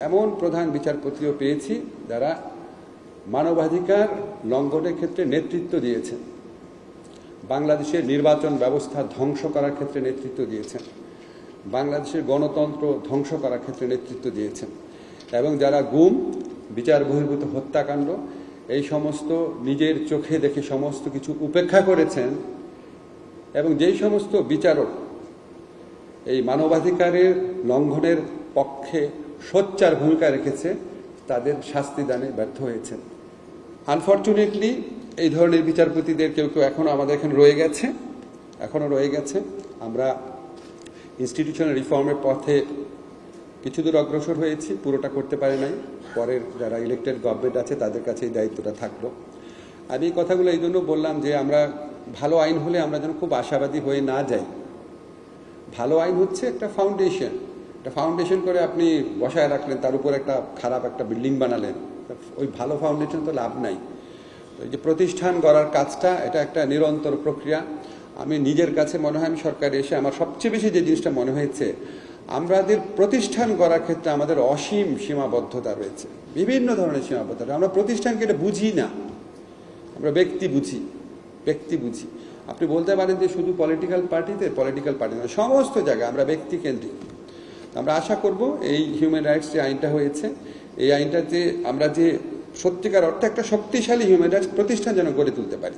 এমন প্রধান বিচারপতিও পেয়েছি যারা মানবাধিকার লঙ্ঘনের ক্ষেত্রে নেতৃত্ব দিয়েছেন, বাংলাদেশের নির্বাচন ব্যবস্থা ধ্বংস করার ক্ষেত্রে নেতৃত্ব দিয়েছেন, বাংলাদেশের গণতন্ত্র ধ্বংস করার ক্ষেত্রে নেতৃত্ব দিয়েছেন এবং যারা গুম, বিচার বহির্ভূত হত্যাকাণ্ড এই সমস্ত নিজের চোখে দেখে সমস্ত কিছু উপেক্ষা করেছেন এবং যেই সমস্ত বিচারক এই মানবাধিকারের লঙ্ঘনের পক্ষে সোচ্চার ভূমিকা রেখেছে তাদের শাস্তি দানে ব্যর্থ হয়েছেন। আনফরচুনেটলি এই ধরনের বিচারপতিদের কেউ কেউ এখনো আমাদের এখানে রয়ে গেছে। আমরা ইনস্টিটিউশনাল রিফর্মের পথে কিছু দূর অগ্রসর হয়েছি, পুরোটা করতে পারে নাই। পরের যারা ইলেক্টেড গভর্নমেন্ট আছে তাদের কাছে এই দায়িত্বটা থাকলো। আমি এই কথাগুলো এই জন্য বললাম যে আমরা ভালো আইন হলে আমরা যেন খুব আশাবাদী হয়ে না যাই। ভালো আইন হচ্ছে একটা ফাউন্ডেশন করে আপনি বসায় রাখলেন, তার উপর একটা খারাপ একটা বিল্ডিং বানালেন, ওই ভালো ফাউন্ডেশন তো লাভ নাই। এই যে প্রতিষ্ঠান গড়ার কাজটা, এটা একটা নিরন্তর প্রক্রিয়া। আমি নিজের কাছে মনে হয়, আমি সরকারে এসে আমার সবচেয়ে বেশি যে জিনিসটা মনে হয়েছে, আমাদের প্রতিষ্ঠান গড়ার ক্ষেত্রে আমাদের অসীম সীমাবদ্ধতা রয়েছে, বিভিন্ন ধরনের সীমাবদ্ধতা। আমরা প্রতিষ্ঠানকে এটা বুঝি না, আমরা ব্যক্তি বুঝি। আপনি বলতে পারেন যে শুধু পলিটিক্যাল পার্টি নয়, সমস্ত জায়গায় আমরা ব্যক্তি কেন্দ্রিক। আমরা আশা করব এই হিউম্যান রাইটস যে আইনটা হয়েছে, এই আইনটাতে আমরা যে সত্যিকার অর্থে একটা শক্তিশালী হিউম্যান রাইটস প্রতিষ্ঠান যেন গড়ে তুলতে পারি।